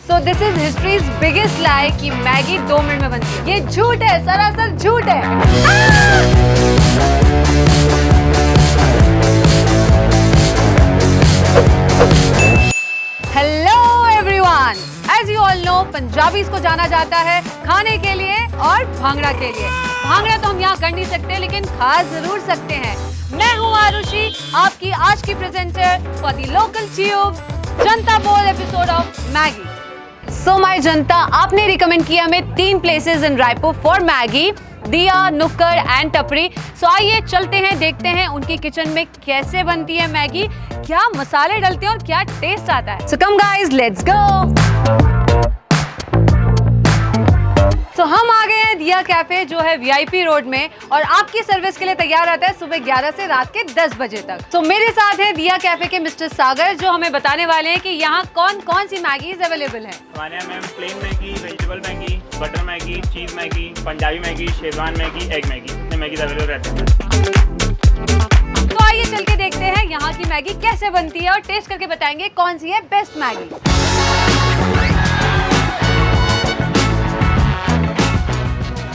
So this is history's biggest lie कि Maggi 2 minute में बनती है। ये झूठ है, सरासर झूठ है। Hello everyone, as you all know Punjabis को जाना जाता है खाने के लिए और भांगड़ा के लिए। भांगड़ा तो हम यहाँ कर नहीं सकते लेकिन खा जरूर सकते हैं। मैं हूँ आरुषि, आपकी आज की presenter for the local tube जनता बोल episode of Maggi. So my जनता, आपने रिकमेंड किया हमें 3 places in Raipur for Maggi, दिया, नुक्कड़ एंड टपरी। सो आइए चलते हैं, देखते हैं उनकी किचन में कैसे बनती है मैगी, क्या मसाले डलते हैं और क्या टेस्ट आता है। सो कम गाइस, लेट्स गो। तो हम आ गए हैं दिया कैफे जो है वीआईपी रोड में और आपकी सर्विस के लिए तैयार रहता है सुबह 11 से रात के 10 बजे तक। तो मेरे साथ है दिया कैफे के मिस्टर सागर जो हमें बताने वाले हैं कि यहाँ कौन कौन सी मैगीज अवेलेबल है। हमारे यहाँ ma'am plain Maggi, vegetable Maggi, butter Maggi, cheese Maggi, Punjabi Maggi, Schezwan Maggi, egg Maggi, इतने मैगीज अवेलेबल रहते हैं। तो आइए चल के देखते हैं यहाँ की मैगी कैसे बनती है और टेस्ट करके बताएंगे कौन सी है बेस्ट मैगी।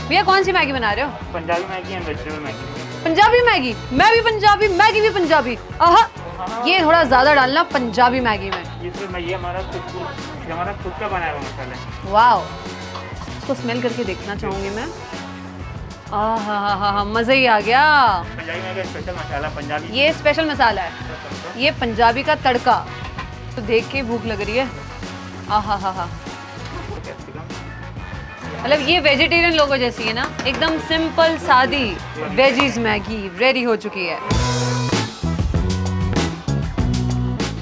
भैया कौन सी मैगी बना रहे हो? Punjabi Maggi and vegetable Maggi. Punjabi Maggi? मैं भी पंजाबी, मैगी भी पंजाबी। आहा, ये थोड़ा ज्यादा डालना पंजाबी मैगी में। ये हमारा खुद का बनाया हुआ मसाला है। वाओ, इसको स्मेल करके देखना चाहूंगी मैं। आहा, मजा ही आ गया। पंजाबी मैगी स्पेशल मसाला, पंजाबी ये स्पेशल मसाला है, ये पंजाबी का तड़का। तो देख के भूख लग रही है। आहा, मतलब ये वेजिटेरियन लोगों जैसी है ना, एकदम सिंपल सादी वेजीज मैगी रेडी हो चुकी है।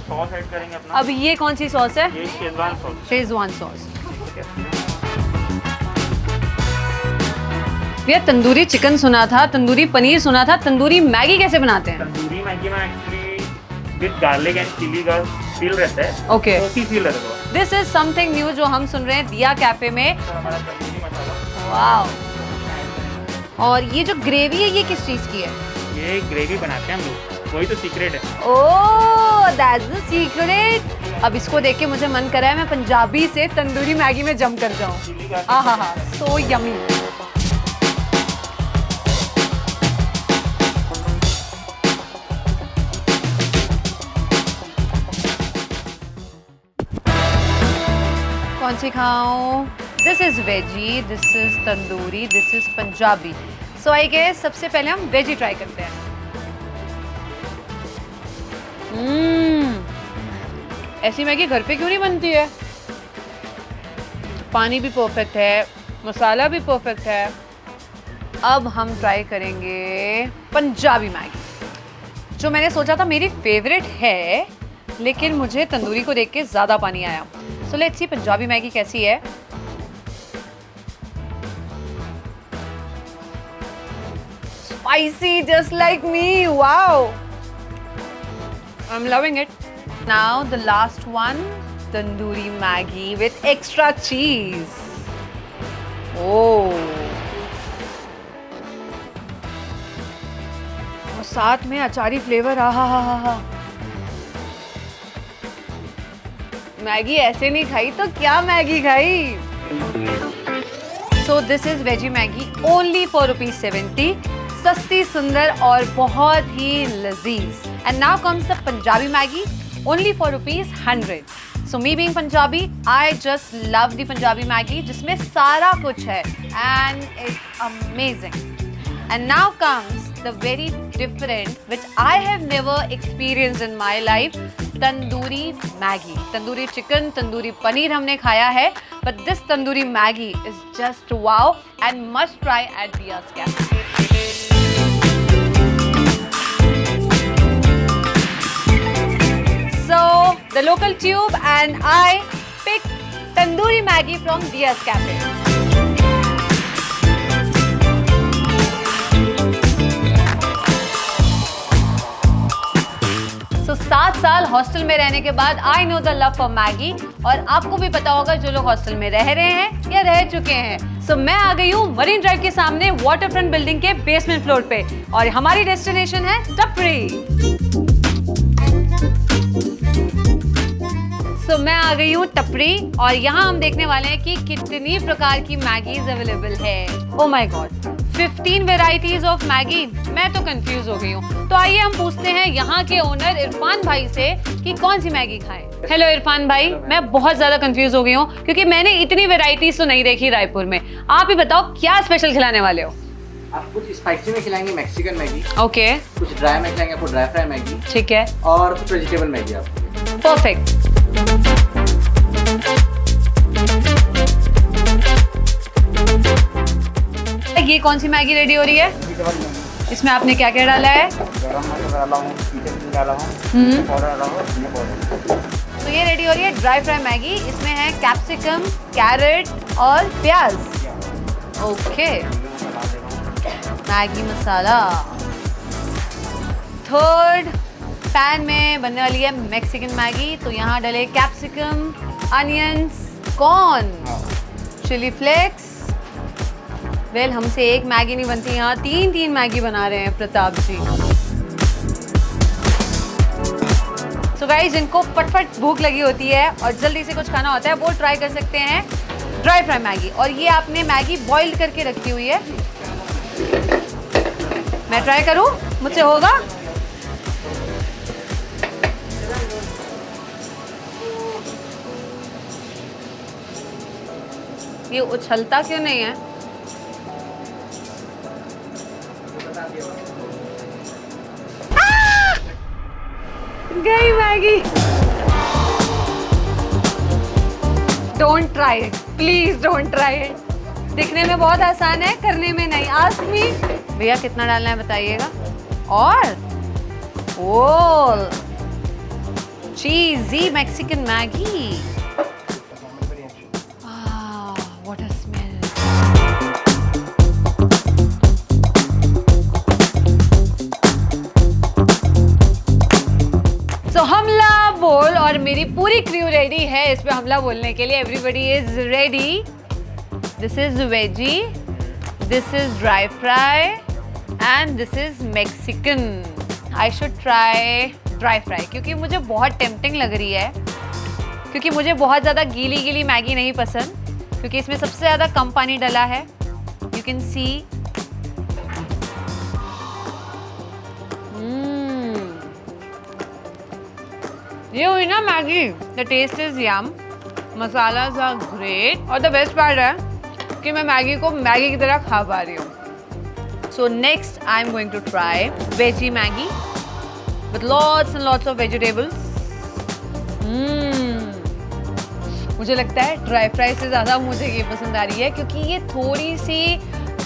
सॉस ऐड करेंगे अपना। अब ये कौन सी सॉस है? ये शेजवान सॉस। Schezwan sauce. भैया तंदूरी चिकन सुना था, तंदूरी पनीर सुना था, तंदूरी मैगी कैसे बनाते हैं? तंदूरी मैगी में actually with garlic and chilli का फील रहता है। ओके, फील रहता है। दिस इज समथिंग न्यू जो हम सुन रहे हैं दिया कैफे में। हमारा तंदूरी मसाला। वाओ, और ये जो ग्रेवी है ये किस चीज की है? ये ग्रेवी बनाते हैं हम लोग, वही तो सीक्रेट है। ओह, दैट्स द सीक्रेट। अब इसको देख के मुझे मन कर रहा है मैं पंजाबी से तंदूरी मैगी में जम कर जाऊं। आहा, सो यमी। कौन सी खाऊं? This is veggie, this is tandoori, this is Punjabi. So I guess सबसे पहले हम वेजी ट्राई करते हैं। ऐसी मैगी घर पे क्यों नहीं बनती है? पानी भी परफेक्ट है, मसाला भी परफेक्ट है। अब हम ट्राई करेंगे पंजाबी मैगी जो मैंने सोचा था मेरी फेवरेट है, लेकिन मुझे तंदूरी को देख के ज़्यादा पानी आया। So let's see Punjabi Maggi कैसी है। Spicy just like me, wow, I am loving it. Now the last one, tandoori Maggi with extra चीज। ओह, और साथ में अचारी फ्लेवर। आहा, मैगी ऐसे नहीं खाई तो क्या मैगी खाई। So this is veggie Maggi only for ₹70, सस्ती, सुंदर और बहुत ही लजीज। And now comes the Punjabi Maggi only for ₹100। So me being Punjabi, I just love the Punjabi Maggi जिसमें सारा कुछ है and it's amazing. And now comes the very different which I have never experienced in my life, tandoori Maggi. Tandoori chicken, tandoori paneer हमने खाया है, but this tandoori Maggi is just wow and must try at Diya's Cafe. So the local tube and I picked tandoori Maggi from Diya's Cafe. So 7 साल hostel में रहने के बाद I know the love for Maggi, और आपको भी पता होगा जो लोग हॉस्टल में रह रहे हैं या रह चुके हैं। सो मैं आ गई हूँ मरीन ड्राइव के सामने वाटर फ्रंट बिल्डिंग के बेसमेंट फ्लोर पे, और हमारी डेस्टिनेशन है टपरी। सो मैं आ गई हूँ टपरी और यहाँ हम देखने वाले हैं कि कितनी प्रकार की मैगीज अवेलेबल है। Oh my God, 15 varieties of Maggi. मैं तो कंफ्यूज हो गई हूँ। तो आइए हम पूछते हैं यहाँ के ओनर इरफान भाई से कि कौन सी मैगी खाएं। हेलो इरफान भाई, मैं बहुत ज्यादा कंफ्यूज हो गई हूँ क्योंकि मैंने इतनी वेराइटीज तो नहीं देखी रायपुर में। आप ही बताओ क्या स्पेशल खिलाने वाले हो? आप कुछ स्पाइसी में खिलाएंगे मैक्सिकन मैगी, ओके, कुछ ड्राई में खिलाएंगे आपको ड्राई फ्राई मैगी, ठीक है, और कुछ वेजिटेबल मैगी आपको। परफेक्ट। ये कौन सी मैगी रेडी हो रही है? इसमें आपने क्या क्या डाला है? गरम मसाला डाला हूँ, चिकन डाला हूँ, पाउडर डाला हूँ, धनिया पाउडर। तो ये रेडी हो रही है ड्राई फ्राई मैगी। इसमें है कैप्सिकम, कैरेट और प्याज। Okay, Maggi masala. Third pan में बनने वाली है मैक्सिकन मैगी। तो यहाँ डले capsicum, onions, corn, chilli flakes. Well, हमसे एक मैगी नहीं बनती, यहाँ 3 मैगी बना रहे हैं प्रताप जी। सो गाइस, जिनको फटफट भूख लगी होती है और जल्दी से कुछ खाना होता है वो ट्राई कर सकते हैं ड्राई फ्राई मैगी। और ये आपने मैगी बॉइल्ड करके रखी हुई है। मैं ट्राई करूं? मुझसे होगा? ये उछलता क्यों नहीं है? गई Maggi. Don't try it, please don't try it. दिखने में बहुत आसान है, करने में नहीं। Ask me. भैया कितना डालना है बताइएगा। और oh cheesy Mexican Maggi. What a smell. So हमला बोल और मेरी पूरी क्रू रेडी है इस पे हमला बोलने के लिए। Everybody is ready. This is veggie, this is dry fry and this is Mexican. I should try dry fry क्योंकि मुझे बहुत टेम्पटिंग लग रही है, क्योंकि मुझे बहुत ज़्यादा गीली गीली मैगी नहीं पसंद, क्योंकि इसमें सबसे ज़्यादा कम पानी डला है। You can see. ये हुई ना Maggi. The taste is yum, masalas are great और द बेस्ट पार्ट है कि मैं मैगी को मैगी की तरह खा पा रही हूँ। So next I am going to try veggie Maggi with lots and lots of vegetables. मुझे लगता है ड्राई फ्राई से ज़्यादा मुझे ये पसंद आ रही है क्योंकि ये थोड़ी सी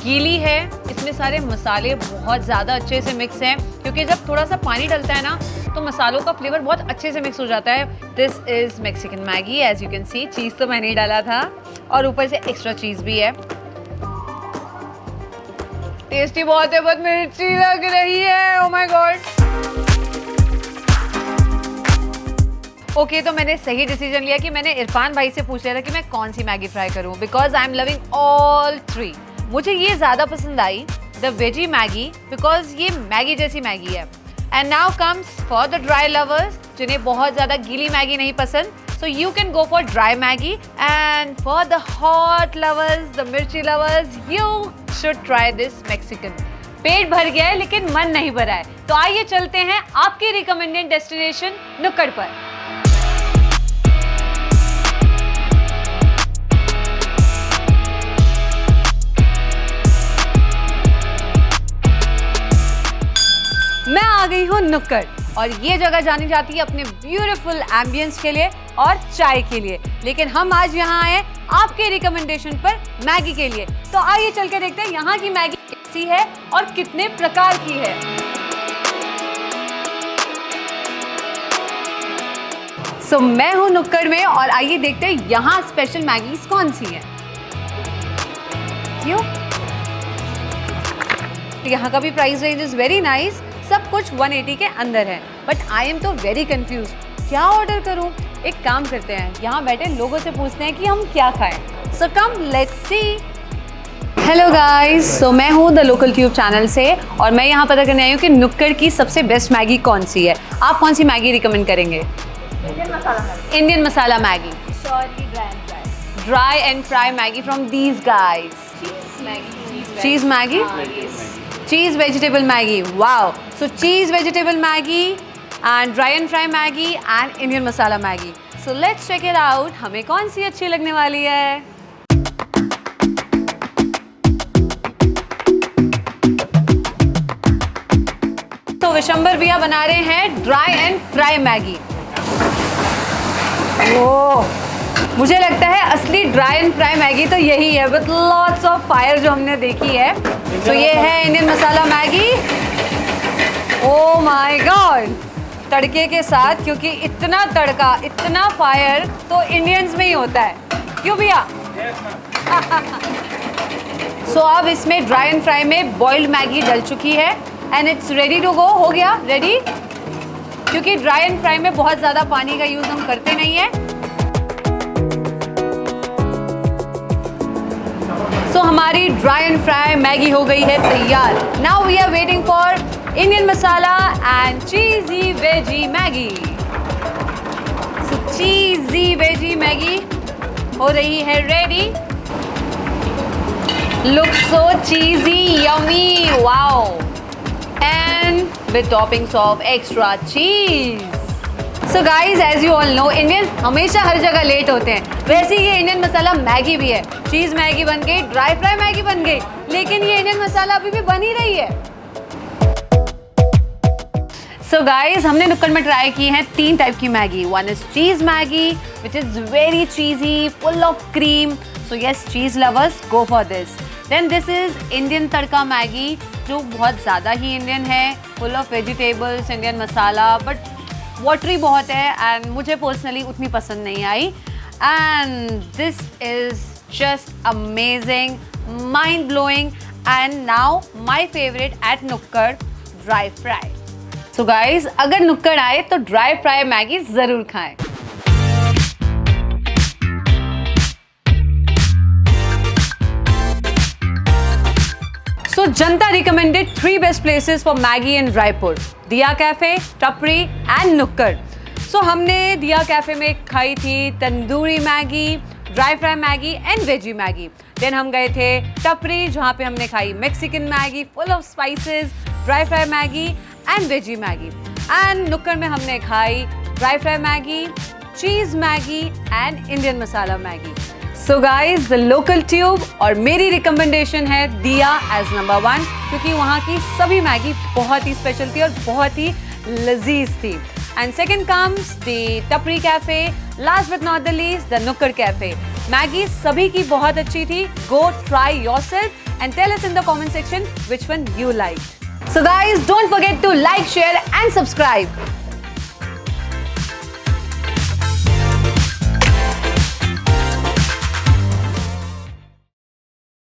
गीली है। इसमें सारे मसाले बहुत ज़्यादा अच्छे से मिक्स हैं, क्योंकि जब थोड़ा सा पानी डलता है ना तो मसालों का फ्लेवर बहुत अच्छे से मिक्स हो जाता है। This is Mexican Maggi. As you can see, cheese तो मैंने ही डाला था और ऊपर से एक्स्ट्रा चीज़ भी है। टेस्टी बहुत है, बहुत मिर्ची लग रही है। Oh my God. ओके, तो मैंने सही डिसीजन लिया कि मैंने इरफान भाई से पूछ लिया था कि मैं कौन सी मैगी फ्राई करूं, because I am loving all 3। मुझे ये ज़्यादा पसंद आई, द वेजी मैगी, बिकॉज ये मैगी जैसी मैगी है। And now comes for the dry lovers, जिन्हें बहुत ज़्यादा गीली मैगी नहीं पसंद, so you can go for dry Maggi. And for the hot lovers, the mirchi lovers, you should try this Mexican. पेट भर गया है लेकिन मन नहीं भरा है, तो आइए चलते हैं आपके रिकमेंडेड डेस्टिनेशन नुक्कड़ पर। मैं आ गई हूँ नुक्कड़ और ये जगह जानी जाती है अपने ब्यूटीफुल एम्बियंस के लिए और चाय के लिए, लेकिन हम आज यहाँ आए आपके रिकमेंडेशन पर मैगी के लिए। तो आइए चल के देखते हैं यहाँ की मैगी कैसी है और कितने प्रकार की है। सो मैं हूँ नुक्कड़ में और आइए देखते हैं यहाँ स्पेशल मैगीज कौन सी है। क्यों? यहाँ का भी price range is very nice. सब कुछ 180 के अंदर है, बट आई एम तो वेरी कंफ्यूज, क्या ऑर्डर करूं? एक काम करते हैं, यहाँ बैठे लोगों से पूछते हैं कि हम क्या खाएं। So come let's see. Hello guys, so मैं हूँ द लोकल ट्यूब चैनल से और मैं यहाँ पता करने आई हूँ कि नुक्कड़ की सबसे बेस्ट मैगी कौन सी है। आप कौन सी मैगी रिकमेंड करेंगे? Indian masala Maggi. Dry and fry Maggi from these guys. Cheese Maggi? Cheese vegetable Maggi. Wow. So cheese vegetable Maggi and dry and fry Maggi and Indian masala Maggi. So let's check it out. हमें कौन सी अच्छी लगने वाली है? तो विशंबर भैया बना रहे हैं ड्राई एंड फ्राई मैगी। ओह, मुझे लगता है असली ड्राई एंड फ्राई मैगी तो यही है, विद लॉट्स ऑफ फायर जो हमने देखी है। तो ये है Indian masala Maggi. Oh my God, तड़के के साथ, क्योंकि इतना तड़का, इतना फायर तो इंडियंस में ही होता है, क्यों भैया? सो अब इसमें ड्राई एंड फ्राई में बॉइल्ड मैगी डल चुकी है and it's ready to go. हो गया रेडी, क्योंकि ड्राई एंड फ्राई में बहुत ज़्यादा पानी का यूज़ हम करते नहीं है। सो हमारी ड्राई एंड फ्राई मैगी हो गई है तैयार। Now we are waiting for Indian masala and cheesy veggie Maggi. So cheesy veggie Maggi हो रही है ready. Look so cheesy, yummy, wow, and with toppings of extra cheese. So guys, as you all know, Indians हमेशा हर जगह late होते हैं। वैसे ये Indian masala Maggi भी है। चीज़ मैगी बन गई, ड्राई फ्राई मैगी बन गई, लेकिन ये इंडियन मसाला अभी भी बन ही रही है। So guys, हमने नुक्कड़ में ट्राई की हैं 3 टाइप की Maggi. One is cheese Maggi which is very cheesy, full of cream. So yes, cheese lovers, go for this. Then this is Indian tadka Maggi, जो बहुत ज़्यादा ही इंडियन है, full of vegetables, Indian masala, but watery बहुत है and मुझे personally उतनी पसंद नहीं आई। And this is just amazing, mind blowing, and now my favourite at nukkad, dry fry. So guys, अगर नुक्कड़ आए तो ड्राई फ्राई मैगी ज़रूर खाएं। So Janta recommended 3 best places for Maggi in Raipur: Diya Cafe, Tapri and Nukkad. So हमने दिया cafe में खाई थी tandoori Maggi, dry fry Maggi and veggie Maggi. Then हम गए थे टपरी, जहाँ पे हमने खाई Mexican Maggi full of spices, dry fry Maggi and veggie Maggi. And Nukkad में हमने खाई dry fry Maggi, cheese Maggi and Indian masala Maggi. So guys, the local tube और मेरी रिकमेंडेशन है दिया एज नंबर 1, क्योंकि वहाँ की सभी मैगी बहुत ही स्पेशल थी और बहुत ही लजीज थी। And second comes the Tapri cafe, last but not the least the Nukkad cafe. Maggi सभी की बहुत अच्छी थी। Go try yourself and tell us in the comment section which one you liked. So guys, don't forget to like, share and subscribe.